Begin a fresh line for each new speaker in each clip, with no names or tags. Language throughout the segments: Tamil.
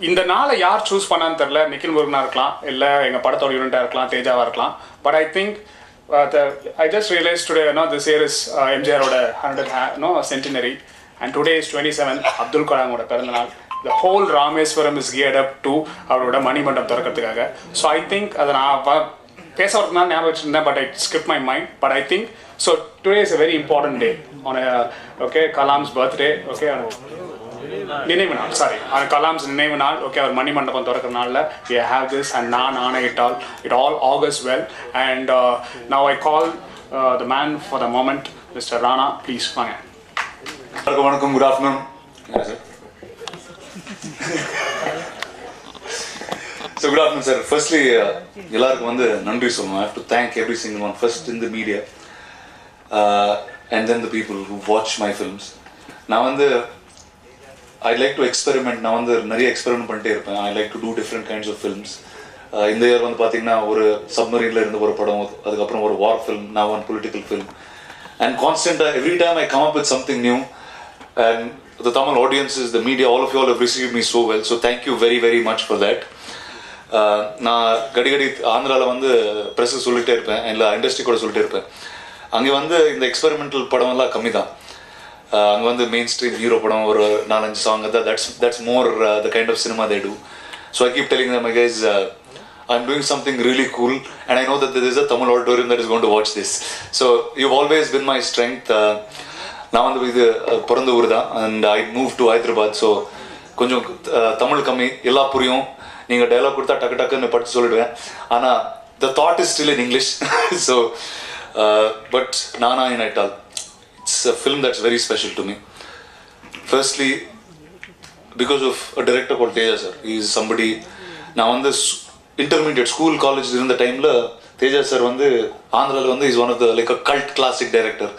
இந்த நாளை யார் சூஸ் பண்ணான்னு தெரில. நிக்கில் முருகனாக இருக்கலாம், இல்லை எங்கள் படத்தோட யூனிட்டாக இருக்கலாம், தேஜாவாக இருக்கலாம். But I think I just realized today, this year is MJR oda 100th centenary, and today is 27th Abdul Kalam oda பிறந்தநாள். The whole Rameswaram is geared up to அவரோட மணிமண்டபம் திறக்கிறதுக்காக. So I think அதை நான் பேச வரதுனா ஞாபகம் வச்சுருந்தேன், but I skipped my mind. But I think so today is a very important day on Kalam's birthday. நினைவு நாள், சாரி, கலாம்ஸ் நினைவு நாள். அவர் மணிமண்டபம் திறக்கிற நாளில் we have this and Naan Aanaiyittal. It all augurs well, and now I call the man for the moment, Mr. Rana. Please, வாங்க.
வணக்கம், good afternoon. So good afternoon, sir. Firstly, எல்லாருக்கும் நன்றி சொல்லணும். I have to thank every single one. First in the media, and then the people who watch my films. நான் I like to experiment. நான் நிறைய எக்ஸ்பெரிமெண்ட் பண்ணிட்டே இருப்பேன். I like to do different kinds of films. இந்த இயர் பார்த்தீங்கன்னா ஒரு சப்மரீனில் இருந்த ஒரு படம், அதுக்கப்புறம் ஒரு வார் film, now one political film. And constant, every time I come up with something new, and the Tamil audiences, the media, all of you all have received me so well. So thank you very, very much for that. நான் கடிகடி ஆந்திராவில் ப்ரெஸ்ஸு சொல்லிகிட்டே இருப்பேன், இல்லை இண்டஸ்ட்ரி கூட சொல்லிட்டே இருப்பேன். அங்கே இந்த எக்ஸ்பெரிமெண்டல் படமெல்லாம் கம்மி தான். அங்கே மெயின் ஸ்ட்ரீம் ஹீரோ படம் ஒரு 4-5 song, that's more the kind of cinema they do. So I keep telling them, guys, I'm doing something really cool, and I know that there is a Tamil auditorium that is going to watch this. So you've always been my strength. நான் இது பிறந்த ஊர் தான், and I moved to Hyderabad. So கொஞ்சம் தமிழ் கம்மி, எல்லாம் புரியும். நீங்கள் டைலாக் கொடுத்தா டக்கு டக்குன்னு படித்து சொல்லிடுவேன், ஆனால் the thought is still in English. So but Naan Aanaiyittal, it's a film that's very special to me. Firstly, because of a director called Teja sir. He is somebody, now on this intermediate school college during the time la Teja sir Andhra is one of the like a cult classic director.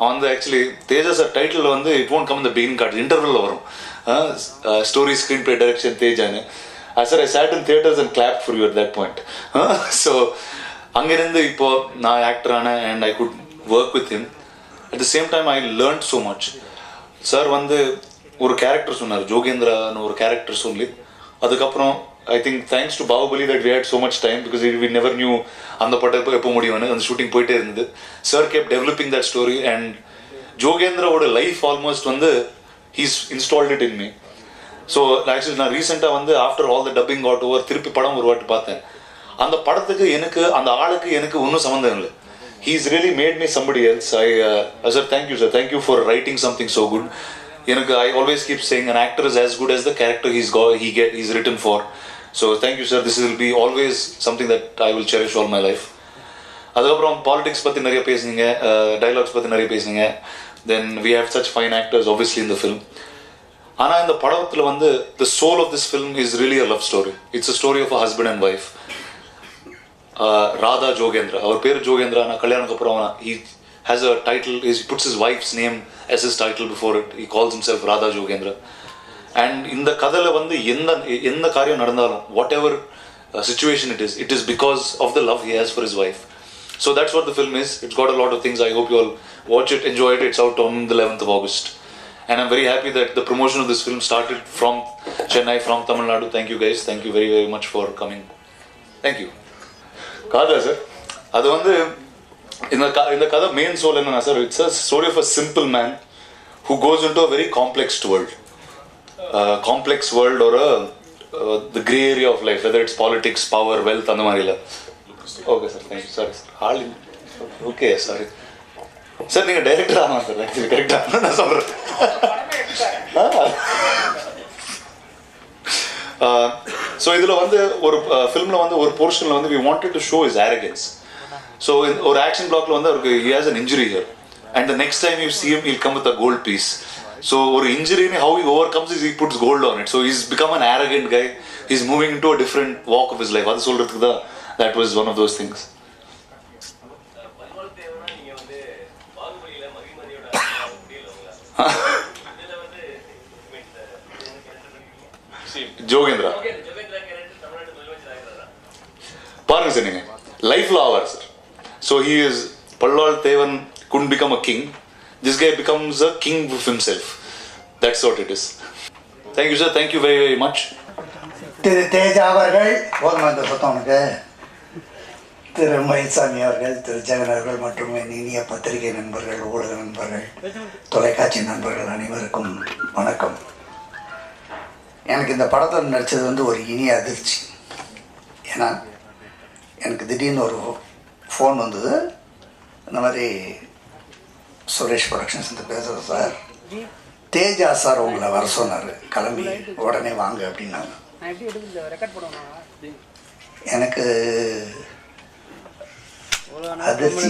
On the actually Teja sir title it won't come in the beginning card, interval la varum. Story, screenplay, direction Teja ne. Sir, I sat in theaters and clapped for you at that point. So angirindu ipo na actor ana, and I could work with him. At the same time, I learned so much. Sir ஒரு கேரக்டர் சொன்னார், ஜோகேந்திரான்னு ஒரு கேரக்டர் சொல்லி. அதுக்கப்புறம் I think thanks to Bahubali that we had so much time, because we never knew அந்த படம் எப்போ முடியும்னு. அந்த ஷூட்டிங் போயிட்டே இருந்தது. Sir kept developing that story, and ஜோகேந்திராவோட life almost he's installed it in me. So actually நான் ரீசெண்டாக after all the dubbing got over திருப்பி படம் ஒரு வாட்டி பார்த்தேன். அந்த படத்துக்கு எனக்கு அந்த ஆளுக்கு எனக்கு ஒன்றும் சம்மந்தம் இல்லை. He's really made me somebody else. Sir, thank you, sir. Thank you for writing something so good. I always keep saying an actor is as good as the character he's written for. So thank you, sir. This will be always something that I will cherish all my life. அதுக்கப்புறம் பாலிடிக்ஸ் பற்றி நிறைய பேசுனீங்க, டைலாக்ஸ் பற்றி நிறைய பேசுனீங்க. Then we have such fine actors obviously in the film. ஆனால் இந்த படத்தில் the soul of this film is really a love story. It's a story of a husband and wife. Radha Jogendra, அவர் பேர் ஜோகேந்திரா. நான் கல்யாணத்துக்கு அப்புறம் he has a title, he puts his wife's name as his title before it. He calls himself Radha Jogendra. And இந்த கதையில் எந்த காரியம் நடந்தாலும், whatever situation it is because of the love he has for his wife. So that's what the film is. It's got a lot of things. I hope you all watch it, enjoy it. It's out on the 11th of August. And I'm very happy that the promotion of this film started from Chennai, from Tamil Nadu. Thank you guys. Thank you very, very much for coming. Thank you. காதா சார், அது இந்த கதை மெயின் சோல் என்னன்னா sir, it's a story of a simple man who goes into a very complex world ஒரு the grey area of life, whether it's politics, power, wealth, அந்த மாதிரி இல்லை. Okay sir, thank you. Sorry sir, all okay sorry sir, நீங்கள் டைரக்டர் ஆகலாம் சார். ஆக்சுவலி கரெக்டாக நான் சொல்கிறேன். ஸோ இதில் ஒரு ஃபிலிமில் ஒரு போர்ஷனில் we wanted to show his arrogance. So ஒரு ஆக்ஷன் பிளாக்ல அவருக்கு he has an injury here, and the next time you see him he'll come with a gold piece. So ஒரு injury how he overcomes is he puts gold on it. So he's become an arrogant guy. He's moving into a different walk of his life. அது சொல்கிறதுக்கு தான் that was one of those things. Jogendra பாருங்க சார், நீங்க லைஃப்ல ஆவார் சார். ஸோ ஹி இஸ் பல்லால் தேவன் couldn't become a king. This guy becomes a king of himself. That's what it is. Thank you, sir. Thank you very, very much.
திரு தேஜா அவர்கள் போதுமா இந்த சத்தவனுக்கு, திரு மயில்சாமி அவர்கள், திரு ஜெகன் அவர்கள் மற்றும் என் இனிய பத்திரிகை நண்பர்கள், ஊடக நண்பர்கள், தொலைக்காட்சி நண்பர்கள் அனைவருக்கும் வணக்கம். எனக்கு இந்த படத்தில் நடித்தது வந்து ஒரு இனிய அதிர்ச்சி. ஏன்னா எனக்கு திடீர்னு ஒரு ஃபோன் வந்தது, இந்த மாதிரி சுரேஷ் ப்ரொடக்ஷன்ஸ் இந்த பேசுகிறேன் சார், தேஜா சார் உங்களை வர சொன்னார், கிளம்பி உடனே வாங்க அப்படின்னாங்க. எனக்கு அதிர்ச்சி.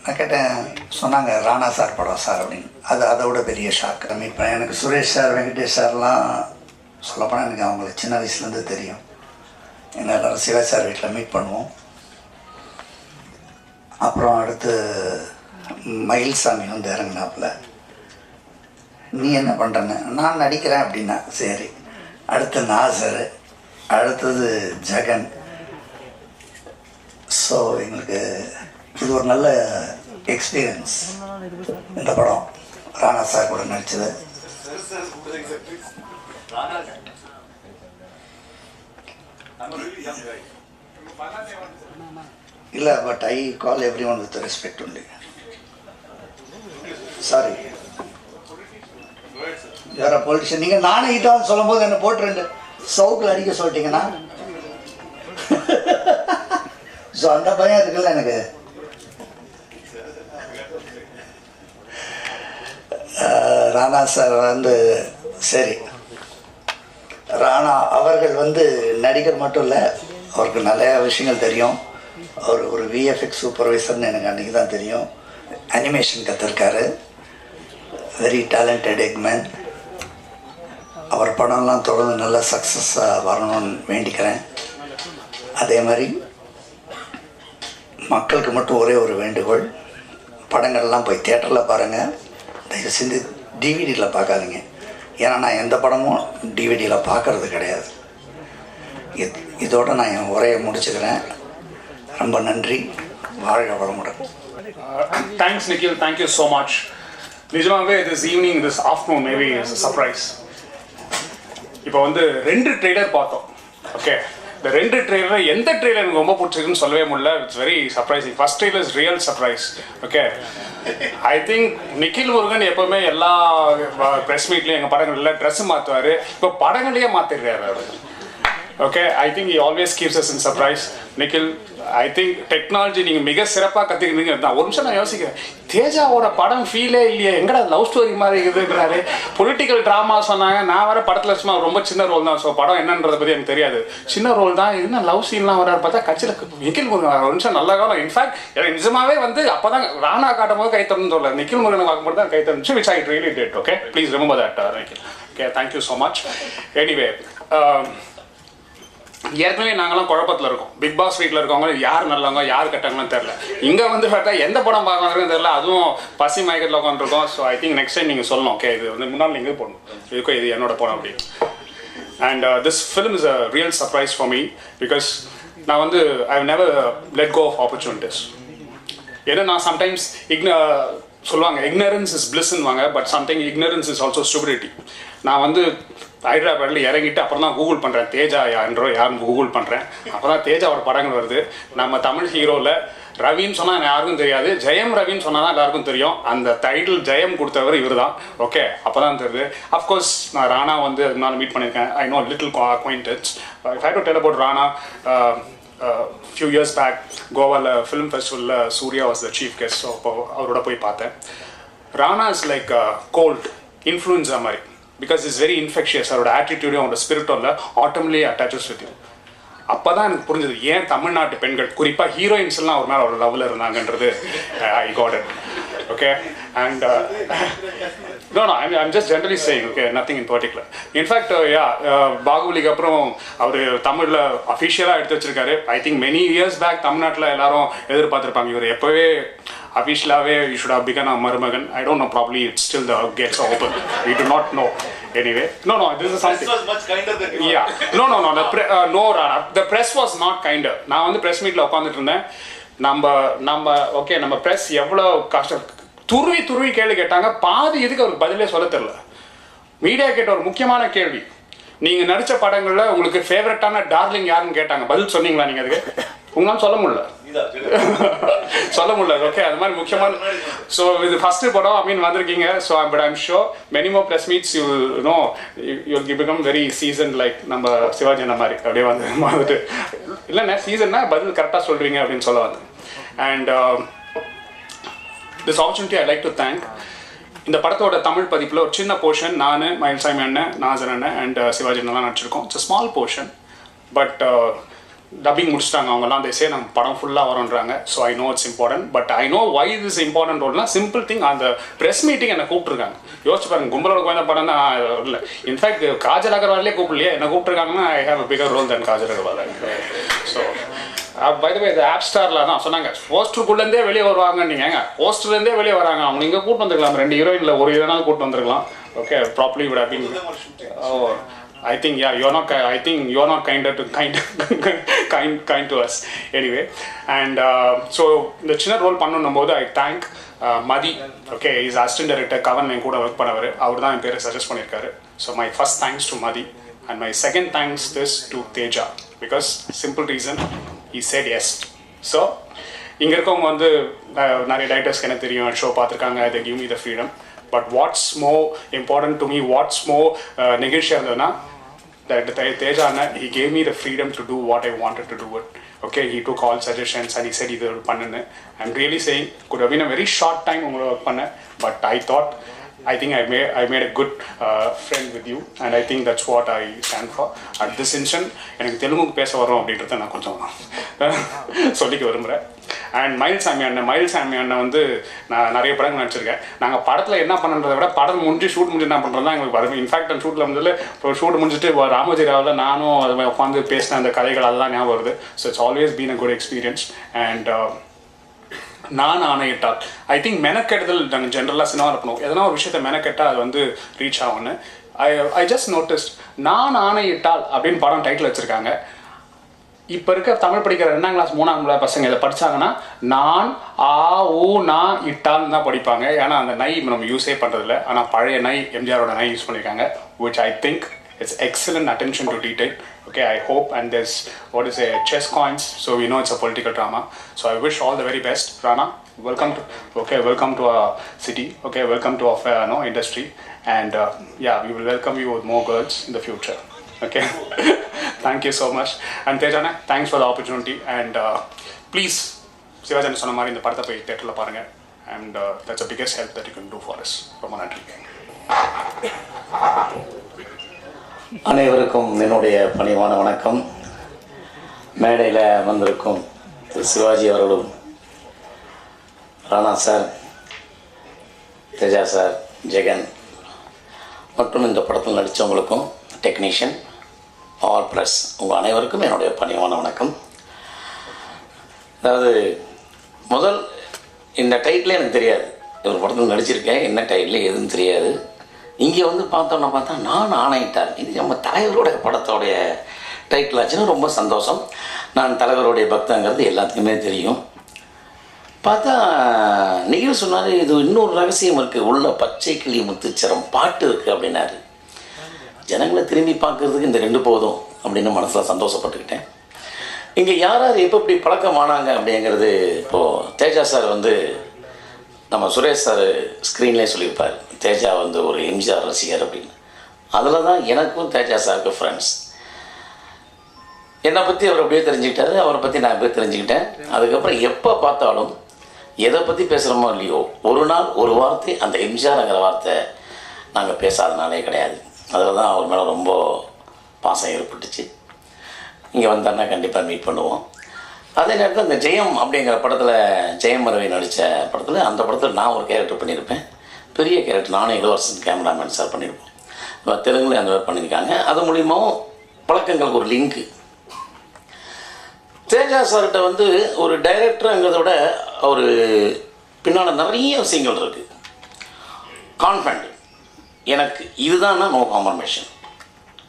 நான் கேட்டேன், சொன்னாங்க ராணா சார் படம் சார் அப்படின்னு. அதோட பெரிய ஷாக். இப்போ எனக்கு சுரேஷ் சார், வெங்கடேஷ் சார்லாம் சொல்லப்போனால் எனக்கு அவங்கள சின்ன வயசுலேருந்து தெரியும். என்ன எல்லோரும் சிவா சார் வீட்டில் மீட் பண்ணுவோம். அப்புறம் அடுத்து மயில்சாமி வந்து இறங்கினாப்புல, நீ என்ன பண்ணுறேன்னு, நான் நடிக்கிறேன் அப்படின்னா சரி. அடுத்து நாசர், அடுத்தது ஜெகன். ஸோ எங்களுக்கு இது ஒரு நல்ல எக்ஸ்பீரியன்ஸ் இந்த படம், ராணா சார் கூட நடிச்சது. இல்லை, but I call every one with respect only. Sorry, வேற பொலிட்டிஷியன். நீங்கள் நானே இதான் சொல்லும் போது என்ன போட்டு 2 சவுக்கில் அடிக்க சொல்லிட்டீங்கன்னா, ஸோ அந்த பயம் இருக்குல்ல எனக்கு. ராணா சார் வந்து சரி, ராணா அவர்கள் வந்து நடிகர் மட்டும் இல்லை, அவருக்கு நிறையா விஷயங்கள் தெரியும். அவர் ஒரு விஎஃப்எக்ஸ் சூப்பர்வைசர்னு எனக்கு அன்றைக்கி தான் தெரியும். அனிமேஷன் கற்றுருக்காரு, வெரி டேலண்டட் எக்மேன். அவர் படம்லாம் தொடர்ந்து நல்ல சக்ஸஸாக வரணும்னு வேண்டிக்கிறேன். அதே மாதிரி மக்களுக்கு மட்டும் ஒரே ஒரு வேண்டுகோள், படங்கள்லாம் போய் தியேட்டரில் பாருங்கள், தயவு செஞ்சு டிவிடியில் பார்க்காதீங்க. ஏன்னா நான் எந்த படமும் டிவிடியில் பார்க்கறது கிடையாது. இதோடு நான் என் உரையை முடிச்சுக்கிறேன். ரொம்ப நன்றி, வாழ்க வளமுடன்.
Thanks Nikhil, thank you so much. நிஜமாகவே this evening, this afternoon maybe is a surprise. இப்போ வந்து 2 ட்ரெய்லர் பார்த்தோம். ஓகே, இந்த 2 ட்ரெய்லர் எந்த ட்ரெய்லர் எனக்கு ரொம்ப பிடிச்சிருக்குன்னு சொல்லவே முடியல. It's very surprising. First trailer is real surprise. Okay, I think Nikhil Murugan எப்போவுமே எல்லா ப்ரெஸ் மீட்லேயும் எங்கள் படங்கள்ல ட்ரெஸ் மாற்றுவார், இப்போ படங்களையே மாற்றிடுறாரு அவர். Okay, I think he always keeps us in surprise. Nikhil, I think technology நீங்கள் மிக சிறப்பாக கற்றுக்கிறீங்க தான். ஒரு நிமிஷம் நான் யோசிக்கிறேன், தேஜாவோட படம் ஃபீலே இல்லையே, எங்கடா லவ் ஸ்டோரி மாதிரி இருக்குதுங்கிறாரு. பொலிட்டிக்கல் ட்ராமா சொன்னாங்க, நான் வர படத்தில் சும்மா ரொம்ப சின்ன ரோல் தான். ஸோ படம் என்னன்றதை பற்றி எனக்கு தெரியாது, சின்ன ரோல் தான், என்ன லவ் சீன்லாம் வராரு பார்த்தா கட்சியில் நிக்கில் முருகன் ஒரு நிமிஷம் நல்ல காலம். இன்ஃபேக்ட் எனக்கு நிஜமாவே வந்து அப்போ தான் ராணா காட்டும் போது கை தரணும்னு சொல்லல, நிக்கில் முருகனை பார்க்கும்போது தான் கை தரணுச்சு, which I really did. Okay, please remember that Nikhil. Okay, thank you so much. Anyway, ஏற்கனவே நாங்களாம் குழப்பத்தில் இருக்கோம். பிக் பாஸ் வீட்டில் இருக்கவங்க யார் நல்லவங்க யார் கெட்டவங்கன்னு தெரில. இங்கே வந்து பார்த்தா எந்த படம் பார்க்கலாம்னு தெரில, அதுவும் பசி மயக்கத்தில் உட்காந்துருக்கோம். So I think next time நீங்கள் சொல்லணும், ஓகே இது வந்து முன்னாள் நீங்கள் போடணும், இதுக்கும் இது என்னோட படம் அப்படின்னு. And this film is a real surprise for me, because நான் வந்து I have never let go of opportunities. ஏன்னா நான் சம்டைம்ஸ் சொல்லுவாங்க ignorance is blissன்னுவாங்க, but sometime ignorance is also stupidity. நான் வந்து ஹைதராபாத்தில் இறங்கிட்டு அப்புறம் தான் கூகுள் பண்ணுறேன், தேஜா யாருன்னு கூகுள் பண்ணுறேன். அப்போ தான் தேஜாவோட படங்கள் வருது. நம்ம தமிழ் ஹீரோவில் ரவின்னு சொன்னால் யாருக்கும் தெரியாது, ஜெயம் ரவின்னு சொன்னால் தான் எல்லாருக்கும் தெரியும். அந்த டைட்டில் ஜெயம் கொடுத்தவர் இவர் தான். ஓகே, அப்போ தான் தெரியுது. அஃப்கோர்ஸ் நான் ராணா வந்து அதனால மீட் பண்ணியிருக்கேன். I know little acquaintance. If I had to tell about Rana, few years back கோவாவில் ஃபிலிம் ஃபெஸ்டிவலில் Suriya was the chief guest. So அப்போ அவரோட போய் பார்த்தேன். Rana is like cold influenza மாதிரி, பிகாஸ் இட்ஸ் வெரி இன்ஃபெக்ஷியஸ். அவரோட ஆட்டிடியூடும் அவரோட ஸ்பிரிட்டும் ஆட்டோமேட்டிக்லி அட்டாச்சஸ் வித் யூ. அப்போ தான் எனக்கு புரிஞ்சது ஏன் தமிழ்நாட்டு பெண்கள் குறிப்பாக ஹீரோயின்ஸ் எல்லாம் ஒரு நாள் அவர் லவ்வில் இருந்தாங்கன்றது. I got it. Okay, and no, I'm just generally saying, okay, nothing in particular. In fact, பாகுபலிக்கு அப்புறம் அவர் தமிழில் அஃபிஷியலாக எடுத்து வச்சிருக்காரு. I think many years back தமிழ்நாட்டில் எல்லாரும் எதிர்பார்த்துருப்பாங்க இவர் எப்போவே அஃபிஷியலாகவே you should have begun a மருமகன். I don't know, probably it's still the gates open, we do not know. Anyway, no, this is something.
Press was much kinder than you.
Yeah, no, no, Rana, the press was not kinder. நான் வந்து ப்ரெஸ் மீட்டில் உட்காந்துட்டு இருந்தேன். நம்ம ப்ரெஸ் எவ்வளோ கஷ்டம், துருவி கேள்வி கேட்டாங்க. பாதி இதுக்கு அவருக்கு பதிலே சொல்ல தெரியல. மீடியா கேட்ட ஒரு முக்கியமான கேள்வி, நீங்கள் நடித்த படங்களில் உங்களுக்கு ஃபேவரட்டான டார்லிங் யாருன்னு கேட்டாங்க, பதில் சொன்னீங்களா நீங்கள்? அதுக்கு உங்களால் சொல்ல முடியல. சொல்ல முடியல. ஓகே, அது மாதிரி முக்கியமான. ஸோ இது ஃபஸ்ட்டு படம் ஐ மீன் வந்திருக்கீங்க. So but I'm sure many more press meets you know you become very season like நம்ம சிவாஜி அந்த மாதிரி அப்படியே வந்துட்டு இல்லைண்ணே சீசன்னா பதில் கரெக்டாக சொல்கிறீங்க அப்படின்னு சொல்ல வந்து. And this opportunity I like to thank. இந்த படத்தோட தமிழ் பதிப்பில் ஒரு சின்ன போர்ஷன் நான், மயில்சாமி அண்ணன், நாசர் அண்ணன் அண்ட் சிவாஜி அண்ணெல்லாம் நடிச்சிருக்கோம். It's small portion. But dubbing முடிச்சிட்டாங்க அவங்கலாம். தேசே நம்ம படம் ஃபுல்லாக வரோன்றாங்க. So I know it's important. But I know why this important ரோல்னா சிம்பிள் திங். அந்த ப்ரெஸ் மீட்டிங் என்னை கூப்பிட்டுருக்காங்க. யோசிச்சு பாருங்க, கும்பலோட கோயந்த படம் தான் இல்லை. இன்ஃபேக்ட் காஜல் அகர்வாலே கூப்பிடலையே, என்ன கூப்பிட்டுருக்காங்கன்னா I have a bigger role then Kajal Agarwal. So by the way இந்த ஆப் ஸ்டாரில் தான் சொன்னாங்க போஸ்டருக்குள்ளேருந்தே வெளியே வருவாங்க. நீங்கள் போஸ்டர்லேருந்தே வெளியே வராங்க. அவங்க இங்கே கூட்டு வந்துருக்கலாம். 2 ஹீரோயினில் ஒரு ஹீரோனாலும் கூட்டு வந்துருக்கலாம். Okay, properly would have been. Oh I think yeah, you're not kind to us anyway. And so இந்த சின்ன ரோல் பண்ணணும் போது I thank Mathi. Okay, is assistant director Kavan என் கூட ஒர்க் பண்ணவர். அவர் தான் என் பேரை சஜஸ்ட் பண்ணியிருக்காரு. So my first thanks to Mathi and my second thanks this to Teja because simple reason he said yes. So இங்கே இருக்கவங்க வந்து நிறைய டைரக்டர்ஸ்க்கு எனக்கு தெரியும், ஷோ பார்த்துருக்காங்க. they give me the freedom. But what's more important to me, what's more நெகிழ்ச்சியாக இருந்ததுன்னா that Teja Anna, he gave me the freedom to do what I wanted to do it. Okay, he took all suggestions and he said idu pannunu. I'm really saying could have been a very short time ungala work panna, but I think I made a good friend with you and I think that's what I stand for. At this instant எனக்கு தெலுங்கு பேச வரும் அப்படின்றத நான் கொஞ்சம் சொல்லிக்க விரும்புகிறேன். அண்ட் மயில்சாமி அண்ணன் வந்து நான் நிறைய படங்கள் நடிச்சிருக்கேன். நாங்கள் படத்தில் என்ன பண்ணுறதை விட படம் ஷூட் முடிஞ்சு என்ன பண்ணுறது தான் எங்களுக்கு வரும். இன்ஃபேக்ட் அந்த ஷூட்டில் வந்து இப்போ ஷூட் முடிஞ்சுட்டு ராமோஜி ராவில் நானும் அதை உட்காந்து பேசின அந்த கதைகள் அதெல்லாம் ஞாபகம் வருது. So it's always been a good experience. And நான் ஆணையிட்டால் ஐ திங்க் மெனக்கெடுதல் நாங்கள் ஜென்ரலாக சினிமா இருக்கணும். எதனா ஒரு விஷயத்தை மெனக்கெட்டால் அது வந்து ரீச் ஆகும்னு ஐ ஜஸ்ட் நோட்டிஸ்ட். நான் ஆணையிட்டால் அப்படின்னு படம் டைட்டில் வச்சுருக்காங்க. இப்போ இருக்க தமிழ் படிக்கிற 2ஆம் கிளாஸ் 3ஆம் கிளாஸ் பசங்க இதை படித்தாங்கன்னா நான் நா இட்டால்னு தான் படிப்பாங்க. ஏன்னா அந்த நை நம்ம யூஸே பண்ணுறதில்ல. ஆனால் பழைய நை எம்ஜிஆரோட நை யூஸ் பண்ணியிருக்காங்க. Which I think it's excellent attention to detail. Okay, I hope, and there's what is a chess coins, so we know it's a political drama. So I wish all the very best. Rana, welcome to our city. Okay, welcome to our industry, and yeah, we will welcome you with more girls in the future. Okay, thank you so much. And Tejana, thanks for the opportunity, and please Sivajan சொன்ன மாதிரி இந்த படத்தை போய் தியேட்டர்ல பாருங்க, and that's the biggest help that you can do for us. ரொம்ப நன்றி.
அனைவருக்கும் என்னுடைய பணிவான வணக்கம். மேடையில் வந்திருக்கும் திரு சிவாஜி அவர்களும், ராணா சார், தேஜா சார், ஜெகன் மற்றும் இந்த படத்தில் நடித்தவங்களுக்கும், டெக்னீஷியன், ஆல் ப்ரெஸ், உங்கள் அனைவருக்கும் என்னுடைய பணிவான வணக்கம். அதாவது முதல் இந்த டைட்டிலே எனக்கு தெரியாது. ஒரு படத்தில் நடிச்சிருக்கேன், என்ன டைட்டில் எதுவும் தெரியாது. இங்கே வந்து பார்த்தா நான் ஆணையிட்டால் இது நம்ம தலைவரோட படத்தோடைய டைட்டில் ஆச்சுன்னா ரொம்ப சந்தோஷம். நான் தலைவருடைய பக்தங்கிறது எல்லாத்துக்குமே தெரியும். பார்த்தா நிகழ்வு சொன்னார், இது இன்னொரு ரகசியம் இருக்குது, உள்ள பச்சை கிளி முத்துச்சரம் பாட்டு இருக்குது அப்படின்னாரு. ஜனங்களை திரும்பி பார்க்குறதுக்கு இந்த 2 போதும் அப்படின்னு மனசில் சந்தோஷப்பட்டுக்கிட்டேன். இங்கே யார் யார் எப்போ இப்படி பழக்கமானாங்க அப்படிங்கிறது இப்போது தேஜா சார் வந்து நம்ம சுரேஷ் சார் ஸ்க்ரீன்லேயே சொல்லியிருப்பார், தேஜா வந்து ஒரு எம்ஜிஆர் ரசிகர் அப்படின்னு. அதில் தான் எனக்கும் தேஜா சாருக்கு ஃப்ரெண்ட்ஸ். என்னை பற்றி அவர் அப்படியே தெரிஞ்சுக்கிட்டாரு, அவரை பற்றி நான் அப்படியே தெரிஞ்சுக்கிட்டேன். அதுக்கப்புறம் எப்போ பார்த்தாலும் எதை பற்றி பேசுகிறோமோ இல்லையோ, ஒரு நாள் ஒரு வார்த்தை அந்த எம்ஜிஆர்ங்கிற வார்த்தை நாங்கள் பேசாதனாலே கிடையாது. அதில் தான் அவர் மேலே ரொம்ப பாசம் ஏற்பட்டுச்சு. இங்கே வந்தாருன்னா கண்டிப்பாக மீட் பண்ணுவோம். அதே நேரத்தில் இந்த ஜெயம் அப்படிங்கிற படத்தில், ஜெயம் மரவி நடித்த படத்தில், அந்த படத்தில் நான் ஒரு கேரக்டர் பண்ணியிருப்பேன், பெரிய கேரக்டர். நானும் இளவரசன் கேமராமேன் சார் பண்ணியிருப்போம். தெலுங்குல அந்த மாதிரி பண்ணியிருக்காங்க. அது மூலியமாகவும் பழக்கங்களுக்கு ஒரு லிங்க்கு. தேஜா சார்கிட்ட வந்து ஒரு டைரக்டருங்கிறத விட ஒரு பின்னால் நிறைய விஷயங்கள் இருக்குது. கான்ஃபிடண்ட், எனக்கு இதுதான் நோ காம்ப்ரமைஷன்,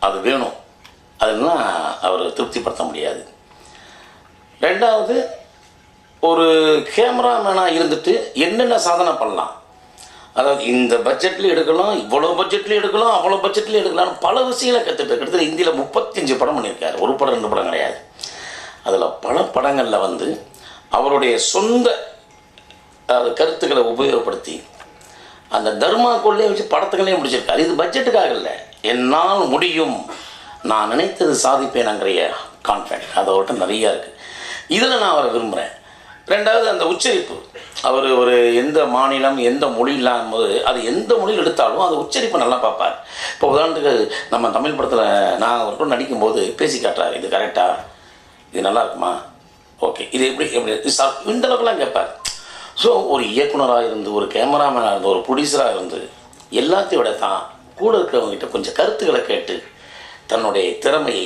அது வேணும், அதெல்லாம் அவர் திருப்திப்படுத்த முடியாது. ரெண்டாவது, ஒரு கேமராமேனாக இருந்துட்டு என்னென்ன சாதனை பண்ணலாம், அதாவது இந்த பட்ஜெட்லேயும் எடுக்கலாம், இவ்வளோ பட்ஜெட்லேயும் எடுக்கலாம், அவ்வளோ பட்ஜெட்லேயும் எடுக்கலாம், பல விஷயங்களை கற்றுட்டு கிட்டத்தட்ட இந்தியில் 35 படம் பண்ணியிருக்காரு. ஒரு படம் 2 படம் கிடையாது. அதில் பல படங்களில் வந்து அவருடைய சொந்த கருத்துக்களை உபயோகப்படுத்தி அந்த தர்மாக்குள்ளே வச்சு படத்துக்களையும் முடிச்சிருக்காரு. இது பட்ஜெட்டுக்காக இல்லை, என்னால் முடியும், நான் நினைத்தது சாதிப்பேனுங்கிற கான்ஃபிடென்ட் அதோட நிறையா இருக்குது. இதில் நான் அவரை விரும்புகிறேன். ரெண்டாவது அந்த உச்சரிப்பு. அவர் ஒரு எந்த மாநிலம் எந்த மொழி இல்லாமல் போது அது எந்த மொழியில் எடுத்தாலும் அது உச்சரிப்பு நல்லா பார்ப்பார். இப்போ உதாரணத்துக்கு நம்ம தமிழ் படத்தில் நான் ஒரு கூட நடிக்கும்போது பேசி காட்டுறாரு, இது கரெக்டாக, இது நல்லா இருக்குமா, ஓகே, இது எப்படி எப்படி இந்த அளவுக்குலாம் கேட்பார். ஸோ ஒரு இயக்குனராக இருந்து, ஒரு கேமராமேனாக இருந்து, ஒரு ப்ரொடியூசராக இருந்து எல்லாத்தையும் விட தான் கூட இருக்கிறவங்ககிட்ட கொஞ்சம் கருத்துக்களை கேட்டு தன்னுடைய திறமையை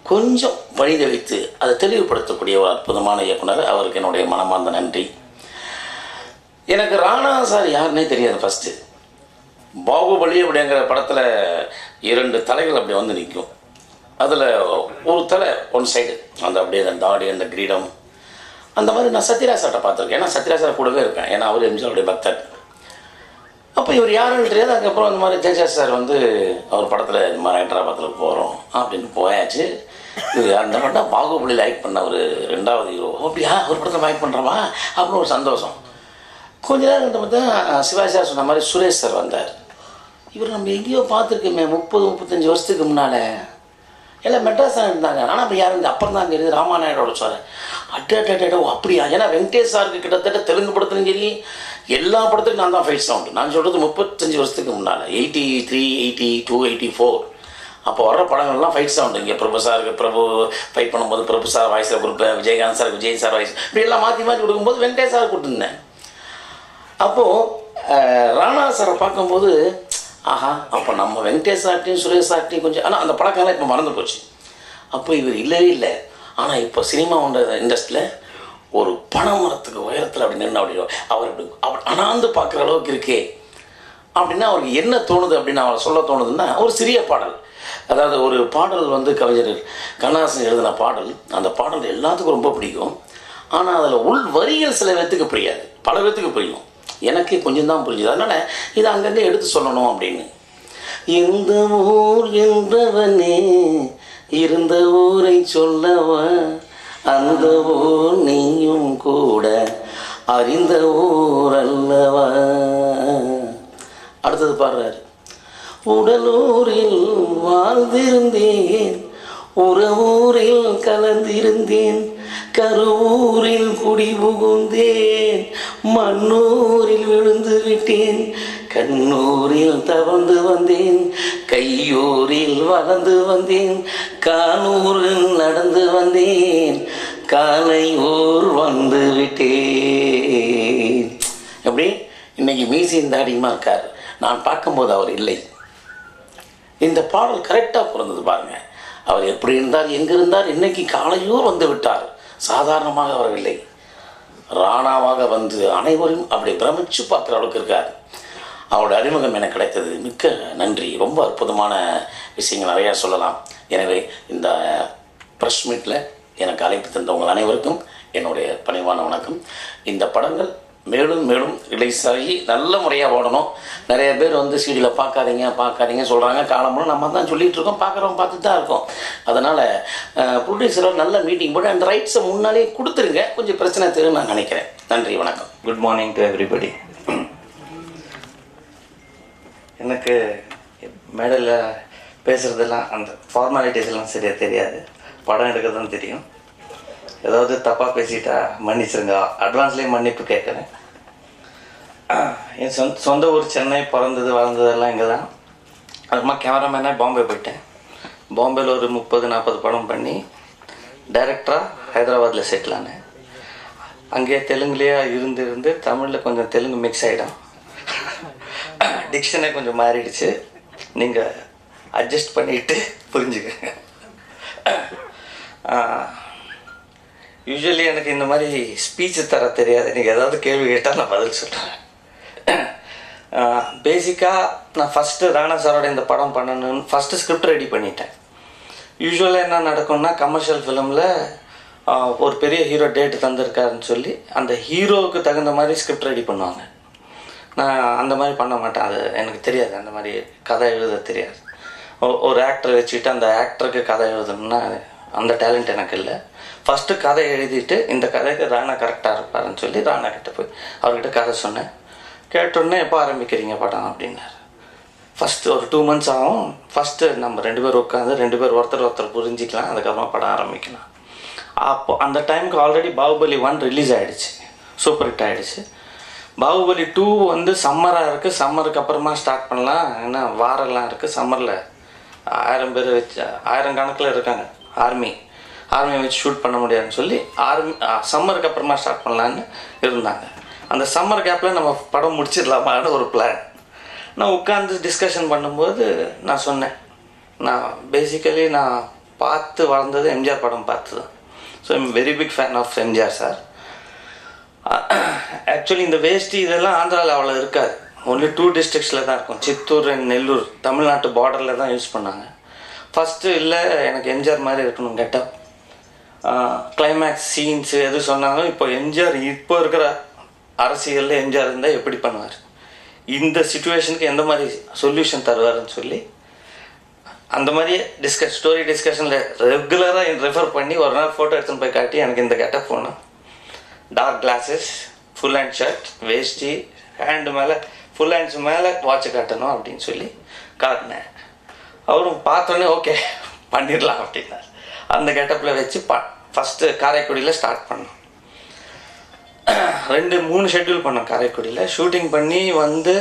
கொஞ்சம் வழித வைத்து அதை தெளிவுபடுத்தக்கூடிய ஒரு அற்புதமான இயக்குனர். அவருக்கு என்னுடைய மனமார்ந்த நன்றி. எனக்கு ராணா சார் யாருன்னே தெரியாது. ஃபஸ்ட்டு பாகுபலி அப்படிங்கிற படத்தில் 2 தலைகள் அப்படி வந்து நிற்கும். அதில் ஒரு தலை ஒன் சைடு அந்த அப்படியே அந்த தாடி அந்த கிரீடம் அந்த மாதிரி நான் சத்யராஜ் சார்ட்ட பார்த்துருக்கேன். ஏன்னா சத்யராஜ் சார் கூடவே இருப்பேன், ஏன்னா அவர் எம்ஜிஆருடைய பக்தர். அப்போ இவர் யாருன்னு தெரியாது. அதுக்கப்புறம் இந்த மாதிரி ஜெயசாஸ் சார் வந்து அவர் படத்தில் இந்த மாதிரி ஹைதராபாத்தில் போகிறோம் அப்படின்னு போயாச்சு. இது அந்த படம் பாகுபலி லைக் பண்ண ஒரு 2வது ஹீரோ, அப்படியா ஒரு படத்தில் லைக் பண்ணுறோமா அப்படின்னு ஒரு சந்தோஷம். கொஞ்ச நேரம் இருந்த பார்த்தா சிவாஜி சார் சொன்ன மாதிரி சுரேஷ் சார் வந்தார். இவர் நம்ம எங்கேயோ பார்த்துருக்கோமே 30-35 வருஷத்துக்கு முன்னால், எல்லாம் மெட்ராஸ் தான் இருந்தாங்க. ஆனால் இப்போ யார் இந்த அப்புறம் தான் தெரியுது ராமாநாயுடோட சார். அட்டோ அப்படியா? ஏன்னா வெங்கடேஷ் சாருக்கு கிட்டத்தட்ட தெலுங்கு படத்துலையும் சரி எல்லா படத்துக்கும் நான் தான் ஃபைட் சவுண்டு. நான் சொல்கிறது 35 வருஷத்துக்கு முன்னால், 83, 82, 84 அப்போ வர்ற படங்கள்லாம் ஃபைட் சவுண்டு. இங்கே பிரபு சாருக்கு பிரபு ஃபைட் பண்ணும்போது பிரபு சார் வாய்ஸில் கொடுப்பேன், விஜயகாந்த் சாருக்கு விஜய் சார் வாய்ஸ், இப்படி எல்லாம் மாற்றி மாற்றி கொடுக்கும்போது வெங்கடேஷ் சார் கொடுத்துருந்தேன். அப்போது ராணா சாரை பார்க்கும்போது ஆஹா, அப்போ நம்ம வெங்கடேஷ் சார்ட்டையும் சுரேஷ் சார்ட்டையும் கொஞ்சம், ஆனால் அந்த படக்கெல்லாம் இப்போ மறந்து போச்சு. அப்போ இவர் இல்லவே இல்லை. ஆனால் இப்போ சினிமாவோட இண்டஸ்ட்ரியில் ஒரு பனைமரத்துக்கு உயரத்தில் அப்படி நின்று அப்படி அவர் இப்படி அவர் அனாந்து பார்க்குற அளவுக்கு இருக்கே அப்படின்னா அவருக்கு என்ன தோணுது அப்படின்னு அவரை சொல்ல தோணுதுன்னா ஒரு சிறிய பாடல். அதாவது ஒரு பாடல் வந்து கவிஞர் கண்ணதாசன் எழுதின பாடல். அந்த பாடல் எல்லாத்துக்கும் ரொம்ப பிடிக்கும். ஆனால் அதில் உள் வரிகள் சில பேர்த்துக்கு புரியாது, பல பேர்த்துக்கு புரியும். எனக்கு கொஞ்சம் தான் புரிஞ்சுது. அதனால் இதை அங்கங்கே எடுத்து சொல்லணும் அப்படின்னு. இந்த ஊர் என்றவனே இருந்த ஊரை சொல்லவா, அந்த ஊர் நீயும் கூட அறிந்த ஊர் அல்லவா. அடுத்தது பாடுறாரு. உடலூரில் வாழ்ந்திருந்தேன், உறவூரில் கலந்திருந்தேன், கருவூரில் குடி புகுந்தேன், மண்ணூரில் விழுந்து விட்டேன், கண்ணூரில் தவழ்ந்து வந்தேன், கையூரில் வளர்ந்து வந்தேன், காலூரில் நடந்து வந்தேன், காலை ஊர் வந்து விட்டேன். எப்படி இன்னைக்கு மீசியும் தாடியுமா இருக்கார். நான் பார்க்கும்போது அவர் இல்லை. இந்த பாடல் கரெக்டாக பிறந்தது பாருங்க. அவர் எப்படி இருந்தார், எங்கே இருந்தார், இன்னைக்கு காலையூர் வந்து விட்டார். சாதாரணமாக அவர் இல்லை, ராணாவாக வந்து அனைவரும் அப்படி பிரமிச்சு பார்க்குற அளவுக்கு இருக்கார். அவருடைய அறிமுகம் எனக்கு கிடைத்தது, மிக்க நன்றி. ரொம்ப அற்புதமான விஷயங்கள் நிறையா சொல்லலாம். எனவே இந்த ப்ரெஸ் மீட்டில் எனக்கு அழைப்பு தந்தவங்கள் அனைவருக்கும் என்னுடைய பணிவான வணக்கம். இந்த படங்கள் மேலும் மேலும் ரிலீஸ் ஆகி நல்ல முறையாக ஓடணும். நிறைய பேர் வந்து சீடியில் பார்க்காதீங்க சொல்கிறாங்க. காலமும் நம்ம தான் சொல்லிகிட்டு இருக்கோம், பார்க்குறவங்க பார்த்துட்டு தான் இருக்கோம். அதனால் ப்ரொடியூசரோட நல்ல மீட்டிங் போட்டு அந்த ரைட்ஸை முன்னாலே கொடுத்துருங்க, கொஞ்சம் பிரச்சனை தெரியும் நான் நினைக்கிறேன். நன்றி, வணக்கம்.
Good morning to everybody. எனக்கு மேடையில் பேசுகிறதெல்லாம் அந்த ஃபார்மாலிட்டிஸ் எல்லாம் சரியாக தெரியாது, படம் எடுக்கிறது தான் தெரியும். ஏதாவது தப்பாக பேசிட்டா மன்னிச்சிருங்க, அட்வான்ஸ்லேயே மன்னிப்பு கேட்குறேன். என் சொந்த ஊர் சென்னை, பிறந்தது வளர்ந்ததெல்லாம் இங்கே தான். அதுமா கேமராமேனாக பாம்பே போயிட்டேன். பாம்பேயில் ஒரு 30-40 படம் பண்ணி டைரக்டராக ஹைதராபாத்தில் செட்டில் ஆனேன். அங்கேயே தெலுங்குலேயே இருந்து தமிழில் கொஞ்சம் தெலுங்கு மிக்ஸ் ஆகிடும், டிக்ஷனே கொஞ்சம் மாறிடுச்சு. நீங்கள் அட்ஜஸ்ட் பண்ணிட்டு புரிஞ்சுக்கங்க. யூஸ்வலி எனக்கு இந்த மாதிரி ஸ்பீச்சு தர தெரியாது. நீங்கள் ஏதாவது கேள்வி கேட்டால் நான் பதில் சொல்கிறேன். பேசிக்காக நான் ஃபஸ்ட்டு ராணா சாரோட இந்த படம் பண்ணணும்னு ஃபஸ்ட்டு ஸ்கிரிப்ட் ரெடி பண்ணிட்டேன். யூஸ்வலாக என்ன நடக்கும்னா, கமர்ஷியல் ஃபிலிமில் ஒரு பெரிய ஹீரோ டேட்டு தந்திருக்காருன்னு சொல்லி அந்த ஹீரோவுக்கு தகுந்த மாதிரி ஸ்கிரிப்ட் ரெடி பண்ணுவாங்க. நான் அந்த மாதிரி பண்ண மாட்டேன். அது எனக்கு தெரியாது, அந்த மாதிரி கதை எழுத தெரியாது. ஒரு ஆக்டரை வச்சுக்கிட்டு அந்த ஆக்டருக்கு கதை எழுதணும்னா அந்த டேலண்ட் எனக்கு இல்லை. ஃபஸ்ட்டு கதை எழுதிட்டு இந்த கதைக்கு ராணா கரெக்டாக இருப்பாருன்னு சொல்லி ராணா கிட்டே போய் அவர்கிட்ட கதை சொன்னேன். கேட்டோடனே எப்போ ஆரம்பிக்கிறீங்க படம் அப்படின்னாரு. ஃபஸ்ட்டு ஒரு 2 months ஆகும். ஃபஸ்ட்டு நம்ம 2 பேர் உட்காந்து 2 பேர் ஒருத்தர் புரிஞ்சிக்கலாம், அதுக்கப்புறம் படம் ஆரம்பிக்கலாம். அப்போ அந்த டைமுக்கு ஆல்ரெடி பாகுபலி 1 ரிலீஸ் ஆகிடுச்சு, சூப்பர் ஹிட் ஆகிடுச்சு. பாகுபலி 2 வந்து சம்மராக இருக்குது, சம்மருக்கு அப்புறமா ஸ்டார்ட் பண்ணலாம், ஏன்னா வாரெல்லாம் இருக்குது. சம்மரில் 1000 பேர் வச்சு 1000 கணக்கில் இருக்காங்க, ஆர்மியை வச்சு ஷூட் பண்ண முடியாதுன்னு சொல்லி சம்மருக்கு அப்புறமா ஸ்டார்ட் பண்ணலான்னு இருந்தாங்க. அந்த சம்மர் கேப்பில் நம்ம படம் முடிச்சிடலாமான்னு ஒரு பிளான். நான் உட்காந்து டிஸ்கஷன் பண்ணும்போது நான் சொன்னேன், நான் பேசிக்கலி நான் பார்த்து வளர்ந்தது எம்ஜிஆர் படம் பார்த்து தான். So I'm very big fan of MGR sir. Actually இந்த வேஷ்டி இதெல்லாம் ஆந்திராவில் அவ்வளோ இருக்காது, ஒன்லி 2 districtsல தான் இருக்கும், சித்தூர் அண்ட் நெல்லூர், தமிழ்நாட்டு பார்டரில் தான் யூஸ் பண்ணாங்க. ஃபஸ்ட்டு இல்லை எனக்கு எம்ஜிஆர் மாதிரி இருக்கணும் கெட்டப், கிளைமேக்ஸ் சீன்ஸு எது சொன்னாலும் இப்போ எம்ஜிஆர் இப்போ இருக்கிற அரசியலில் எம்ஜிஆர் இருந்தால் எப்படி பண்ணுவார், இந்த சுச்சுவேஷனுக்கு எந்த மாதிரி சொல்யூஷன் தருவார்னு சொல்லி அந்த மாதிரி ஸ்டோரி டிஸ்கஷனில் ரெகுலராக ரெஃபர் பண்ணி ஒரு நாள் ஃபோட்டோ எடுத்துன்னு போய் காட்டி எனக்கு இந்த கெட்டப் போகணும், dark glasses, full hand shirt, veshti, hand மேலே ஃபுல் ஹேண்ட்ஸ் மேலே வாட்சை காட்டணும் அப்படின்னு சொல்லி காட்டினேன். அவரும் பார்த்தோன்னே ஓகே பண்ணிடலாம் அப்படின்னார். அந்த கெட்டப்பில் வச்சு ஃபஸ்ட்டு காரைக்குடியில் ஸ்டார்ட் பண்ணோம். 2-3 ஷெட்யூல் பண்ணோம் காரைக்குடியில். ஷூட்டிங் பண்ணி வந்து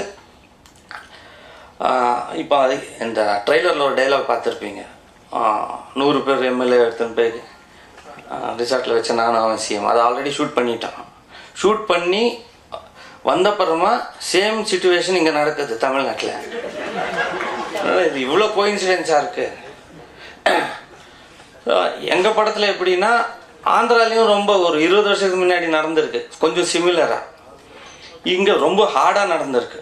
இப்போ அது இந்த ட்ரெய்லரில் ஒரு டைலாக் பார்த்துருப்பீங்க, 100 பேர் எம்எல்ஏ எடுத்துன்னு போய் ரிசார்ட்டில் வச்ச நானும் அவன் சிஎம், அதை ஆல்ரெடி ஷூட் பண்ணிட்டான். ஷூட் பண்ணி வந்தப்புறமா சேம் சிச்சுவேஷன் இங்கே நடக்குது தமிழ்நாட்டில். இது இவ்வளோ கோஇன்சிடென்ஸாக இருக்குது. எங்கள் படத்தில் எப்படின்னா ஆந்திராலையும் ரொம்ப ஒரு 20 வருஷத்துக்கு முன்னாடி நடந்திருக்கு, கொஞ்சம் சிமிலராக. இங்கே ரொம்ப ஹார்டாக நடந்திருக்கு.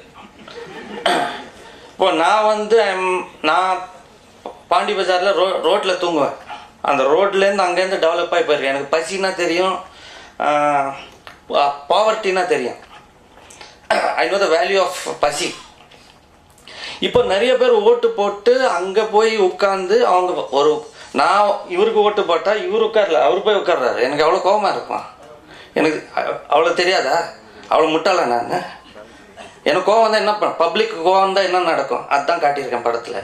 இப்போ நான் வந்து நான் பாண்டி பஜாரில் ரோட்டில் தூங்குவேன். அந்த ரோட்லேருந்து அங்கேருந்து டெவலப் ஆகி போயிருக்கேன். எனக்கு பசின்னா தெரியும், பாவர்ட்டின்னா தெரியும். I know the value of pasi. இப்போ நிறைய பேர் ஓட்டு போட்டு அங்கே போய் உட்காந்து அவங்க நான் இவருக்கு ஓட்டு போட்டால் இவர் உட்காரல, அவர் போய் உட்கார்றாரு. எனக்கு அவ்வளோ கோபமாக இருக்கும். எனக்கு அவ்வளோ தெரியாதா, அவ்வளோ முட்டாளா நான்? எனக்கு கோவம் வந்தால் என்ன பண்ண, பப்ளிக் கோவம் வந்தால் என்ன நடக்கும், அதுதான் காட்டியிருக்கேன் படத்தில்.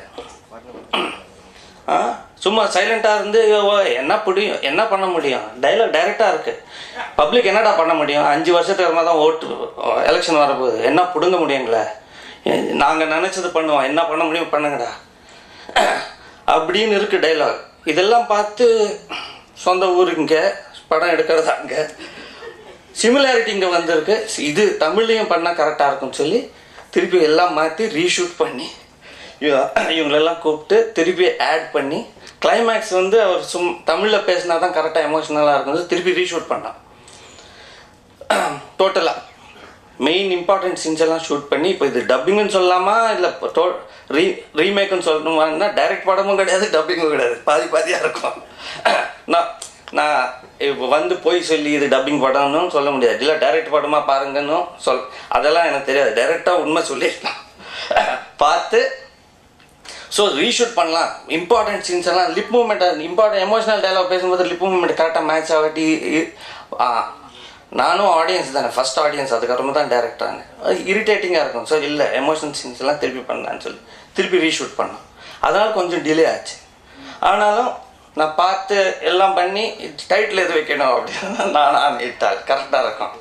சும்மா சைலண்ட்டாக இருந்து என்ன பண்ண முடியும், டைரெக்டாக இருக்குது. பப்ளிக் என்னடா பண்ண முடியும், 5 வருஷத்துக்கு அப்புறமா தான் ஓட்டு எலெக்ஷன் வரப்போகுது, என்ன பிடுங்க முடியுங்களே, நாங்கள் நினச்சது பண்ணுவோம், என்ன பண்ண முடியும் பண்ணுங்கடா அப்படின்னு இருக்குது டைலாக். இதெல்லாம் பார்த்து சொந்த ஊர் இங்கே படம் எடுக்கிறதா அங்கே சிமிலாரிட்டி இங்கே வந்திருக்கு. இது தமிழ்லையும் பண்ணால் கரெக்டாக இருக்கும்னு சொல்லி திருப்பி எல்லாம் மாற்றி ரீஷூட் பண்ணி இவங்களெல்லாம் கூப்பிட்டு திருப்பி ஆட் பண்ணி கிளைமேக்ஸ் வந்து அவர் தமிழில் பேசினா தான் கரெக்டாக எமோஷ்னலாக இருக்கும், திருப்பி ரீஷூட் பண்ணான். டோட்டலாக மெயின் இம்பார்ட்டன்ட் சீன்ஸ் எல்லாம் ஷூட் பண்ணி இப்போ இது டப்பிங்னு சொல்லலாமா இல்லை ரீமேக்குன்னு சொல்லணுமான்னா டைரக்ட் படமும் கிடையாது, டப்பிங்கும் கிடையாது, பாதியாக இருக்கும். நான் இப்போ வந்து போய் சொல்லி இது டப்பிங் படம்னு சொல்ல முடியாது, இல்லை டைரக்ட் படமாக பாருங்கன்னு அதெல்லாம் எனக்கு தெரியாது. டைரெக்டாக உண்மை சொல்லிடலாம் பார்த்து. ஸோ ரீஷூட் பண்ணலாம். இம்பார்ட்டன்ட் சீன்ஸ் எல்லாம் லிப் மூவ்மெண்ட், எமோஷனல் டைலாக் பேசும்போது லிப் மூவ்மெண்ட் கரெக்டாக மேட்ச் ஆகட்டி. நானும் ஆடியன்ஸ் தானே, ஃபஸ்ட் ஆடியன்ஸ், அதுக்கப்புறமா தான் டேரக்டாங்க. அது இரிட்டேட்டிங்காக இருக்கும். ஸோ இல்லை எமோஷனல் சீன்ஸ் எல்லாம் திருப்பி பண்ணலான்னு சொல்லி திருப்பி ரீஷூட் பண்ணோம். அதனால் கொஞ்சம் டிலே ஆச்சு. ஆனாலும் நான் பார்த்து எல்லாம் பண்ணி டைட்டில் எது வைக்கணும் அப்படின்னா நான் ஆணையிட்டால் கரெக்டாக இருக்கும்.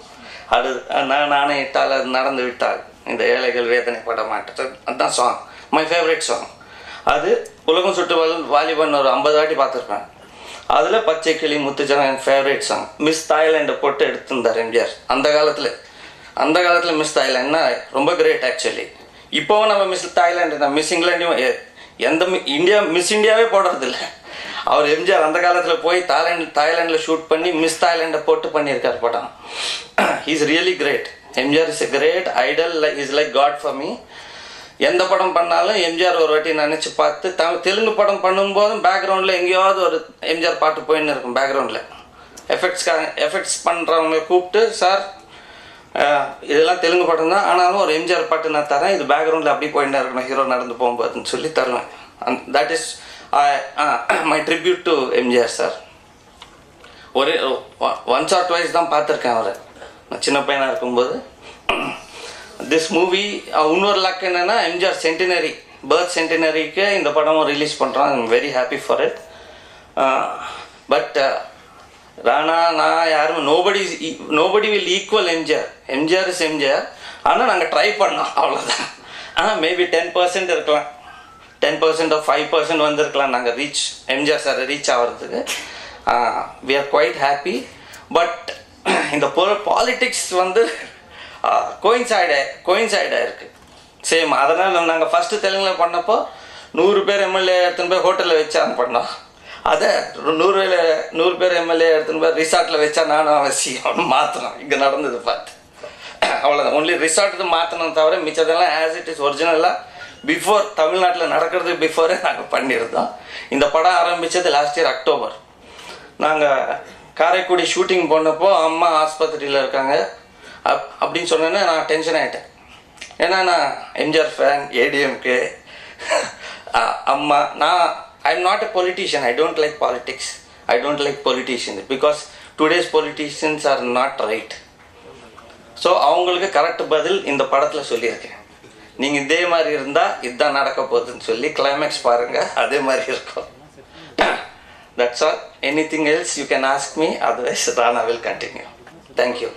நான் ஆணையிட்டால் அது நடந்து விட்டால் இந்த ஏழைகள் வேதனை பட மாட்டேன், அதுதான் சாங், மை ஃபேவரட் சாங். அது உலகம் சுட்டு வாலிபன் ஒரு 50 வாட்டி பார்த்துருப்பேன். அதில் பச்சை கிளி முத்துச்சரம் என் ஃபேவரட் சாங். மிஸ் தாய்லாண்டை போட்டு எடுத்திருந்தார் எம்ஜிஆர் அந்த காலத்தில். மிஸ் தாய்லாண்ட்னா ரொம்ப கிரேட் ஆக்சுவலி. இப்போவும் நம்ம மிஸ் தாய்லாண்டு தான், மிஸ் இங்கிலாண்டையும் மிஸ் இந்தியாவே போடுறதில்ல. அவர் எம்ஜிஆர் அந்த காலத்தில் போய் தாய்லாண்டில் ஷூட் பண்ணி மிஸ் தாய்லாண்டை போட்டு பண்ணியிருக்கார் படம். Is really great. MGR is a great idol, is like god for me. எந்த படம் பண்ணாலும் எம்ஜிஆர் ஒரு வாட்டி நினச்சி பார்த்து. தெலுங்கு படம் பண்ணும்போதும் பேக்ரவுண்டில் எங்கேயாவது ஒரு எம்ஜிஆர் பாட்டு போயின்னு இருக்கும். பேக்ரவுண்டில் எஃபெக்ட்ஸ் பண்ணுறவங்க கூப்பிட்டு, சார் இதெல்லாம் தெலுங்கு படம் தான், ஆனாலும் ஒரு எம்ஜிஆர் பாட்டு நான் தரேன், இது பேக்ரவுண்டில் அப்படி போயிட்டு இருக்கணும் ஹீரோ நடந்து போகும்போதுன்னு சொல்லி தருவேன். That is my tribute to MGR sir. ஒரே ஒன்ஸ் ஆர் ட்வைஸ் தான் பார்த்துருக்கேன் அவரை நான் சின்ன பையனாக இருக்கும்போது. திஸ் மூவி இன்னொரு லக் என்னென்னா எம்ஜிஆர் சென்டினரி பர்த் சென்டினரிக்கு இந்த படமும் ரிலீஸ் பண்ணுறோம். ஐ am very happy for it. But Rana நான் யாரும் nobody will equal MGR. MGR is MGR. ஆனால் நாங்கள் ட்ரை பண்ணோம், அவ்வளோதான். மேபி 10% இருக்கலாம், 10% 5% வந்திருக்கலாம் நாங்கள் ரீச் எம்ஜிஆர் சார் ரீச் ஆகிறதுக்கு. We are quite happy. But இந்த பாலிட்டிக்ஸ் வந்து கோயின்சைடாக இருக்குது சேம். அதனால் நாங்கள் ஃபஸ்ட்டு தெலுங்கில் பண்ணப்போ 100 பேர் எம்எல்ஏ எடுத்துன்னு போய் ஹோட்டலில் வச்சான்னு பண்ணோம். அதை 100 பேர் எம்எல்ஏ எடுத்துன்னு போய் ரிசார்ட்டில் வச்சா நானும் அவசியம் மாற்றணும். இங்கே நடந்தது பார்த்து அவ்வளோதான். ஒன்லி ரிசார்ட்டுக்கு மாற்றணும் தவிர மிச்சதெல்லாம் ஆஸ் இட் இஸ் ஒரிஜினலாக பிஃபோர் தமிழ்நாட்டில் நடக்கிறது பிஃபோரே நாங்கள் பண்ணியிருந்தோம். இந்த படம் ஆரம்பித்தது லாஸ்ட் இயர் அக்டோபர். நாங்கள் காரைக்குடி ஷூட்டிங் போனப்போ அம்மா ஆஸ்பத்திரியில் இருக்காங்க அப்படின்னு சொன்னேன்னா நான் டென்ஷன் ஆகிட்டேன். ஏன்னா நான் எம்ஜிஆர் ஃபேன், ஏடிஎம்கே. அம்மா I am not a politician. I don't like politics. I don't like politicians because today's politicians are not right. So அவங்களுக்கு கரெக்ட் பதில் இந்த படத்தில் சொல்லியிருக்கேன். நீங்கள் இதே மாதிரி இருந்தால் இதுதான் நடக்க போகுதுன்னு சொல்லி கிளைமேக்ஸ் பாருங்கள், அதே மாதிரி இருக்கும். That's all. Anything else you can ask me, otherwise Rana will continue. Thank you.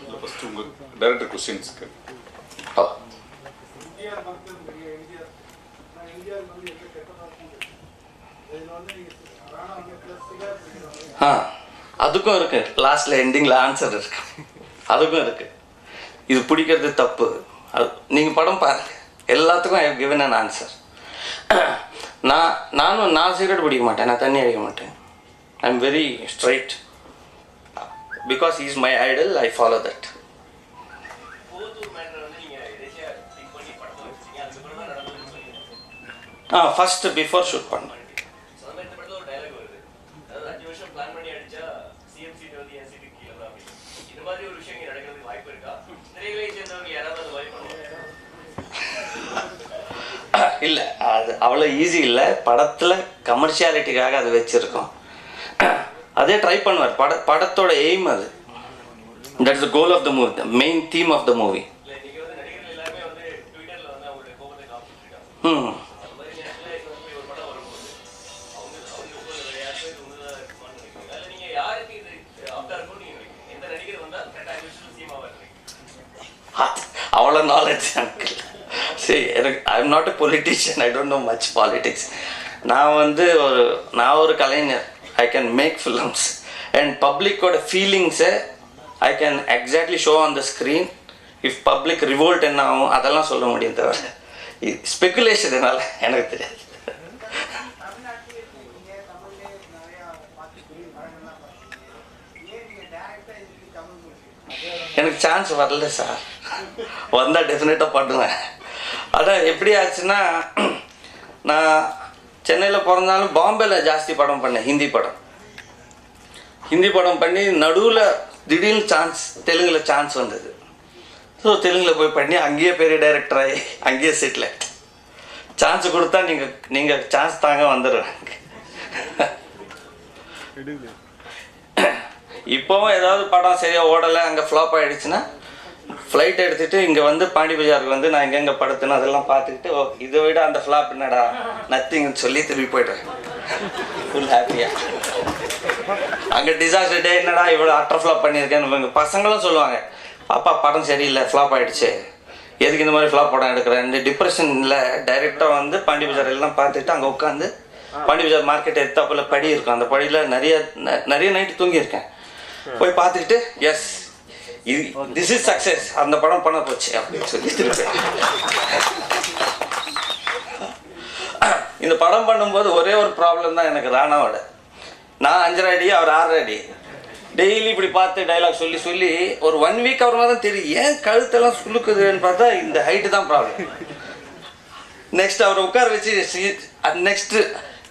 Director questions.
அதுக்கும் இருக்கு, லாஸ்ட்ல எண்டிங்ல ஆன்சர் இருக்கு, அதுக்கும் இருக்கு. இது பிடிக்கிறது தப்பு, அது நீங்கள் படம் பாருங்க, எல்லாத்துக்கும் I have given an answer. நான் சிகரெட் பிடிக்க மாட்டேன், நான் தண்ணி அடிக்க மாட்டேன். I am very straight because he is my idol. I follow that. First before shoot பண்ணேன். இல்லை, அது அவ்வளோ ஈஸி இல்லை. படத்தில் கமர்ஷியாலிட்டிக்காக அது வச்சுருக்கோம். அதே ட்ரை பண்ணுவார். படத்தோட எய்ம் அது. That's the goal of the movie, the main theme of the movie. அவ்வளோ நாலேஜ் எனக்கு இல்லை. சரி, I am not a politician. I don't know much politics. நான் ஒரு கலைஞர். I can make films and பப்ளிக்கோட ஃபீலிங்ஸை I can exactly show on the screen. If public revolt என்ன ஆகும் அதெல்லாம் சொல்ல முடியும், தவிர ஸ்பெக்குலேஷன் என்னால் எனக்கு தெரியாது. எனக்கு சான்ஸ் வரல சார். வந்தால் டெஃபினட்டாக பண்ணுவேன். அதான் எப்படி ஆச்சுன்னா, நான் சென்னையில் பிறந்தாலும் பாம்பேயில் ஜாஸ்தி படம் பண்ணேன். ஹிந்தி படம் பண்ணி நடுவில் திடீர்னு தெலுங்கில் சான்ஸ் வந்தது. ஸோ தெலுங்கில் போய் பண்ணி அங்கேயே பெரிய டைரக்டர் ஆகி அங்கேயே செட்டில். சான்ஸ் கொடுத்தா நீங்கள் சான்ஸ் தாங்க வந்துடுவேன். இப்போவும் ஏதாவது படம் சரியாக ஓடலை, அங்கே ஃப்ளாப் ஆகிடுச்சுன்னா ஃப்ளைட் எடுத்துகிட்டு இங்கே வந்து பாண்டி பஜாருக்கு வந்து நான் எங்கெங்கே படுத்துனோ அதெல்லாம் பார்த்துக்கிட்டு, ஓ இதை விட அந்த ஃப்ளாப் என்னடா நத்திங்னு சொல்லி திரும்பி போய்டுறேன். ஃபுல் ஹாப்பியாக. அங்கே டிசாஸ்டர் டே என்னடா இவ்வளோ அட்டர் ஃப்ளாப் பண்ணியிருக்கேன்னு எங்கள் பசங்களும் சொல்லுவாங்க, பாப்பா படம் சரியில்லை, ஃப்ளாப் ஆகிடுச்சு, எதுக்கு இந்த மாதிரி ஃப்ளாப் படம் எடுக்கிறேன். இந்த டிப்ரெஷனில் டைரெக்டாக வந்து பாண்டி பஜார் எல்லாம் பார்த்துட்டு அங்கே உட்காந்து பாண்டி பஜார் மார்க்கெட் எடுத்தாப்புல படி இருக்கும், அந்த படியில் நிறைய நைட்டு தூங்கியிருக்கேன். போய் பார்த்துக்கிட்டு எஸ் திஸ் இஸ் சக்ஸஸ், அந்த படம் பண்ண போச்சு அப்படின்னு சொல்லி இந்த படம் பண்ணும்போது ஒரே ஒரு ப்ராப்ளம் தான் எனக்கு ராணாவோட. நான் 5.5 அடி, அவர் 6.5 அடி. டெய்லி இப்படி பார்த்து டைலாக் சொல்லி ஒரு 1 வீக் அப்புறமா தான் தெரியும் ஏன் கழுத்தெல்லாம் சுழுக்குதுன்னு பார்த்தா இந்த ஹைட்டு தான் ப்ராப்ளம். நெக்ஸ்ட் அவரை உட்கார வச்சு நெக்ஸ்ட்டு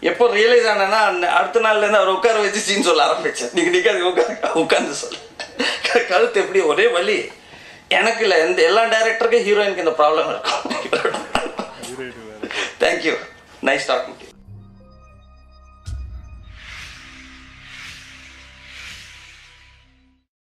எப்போ ரியலைஸ் ஆனேன்னா அடுத்த நாள்லேருந்து அவர் உட்கார வச்சு சீன் சொல்ல ஆரம்பித்தேன். நீங்கள் நிற்காது உட்காந்து சொல்ல, கழுத்து எப்படி ஒரே வலி. எனக்கு இல்லை, எல்லா டைரக்டருக்கும் ஹீரோயினுக்கு இந்த ப்ராப்ளம் இருக்கும். Thank you, nice docking.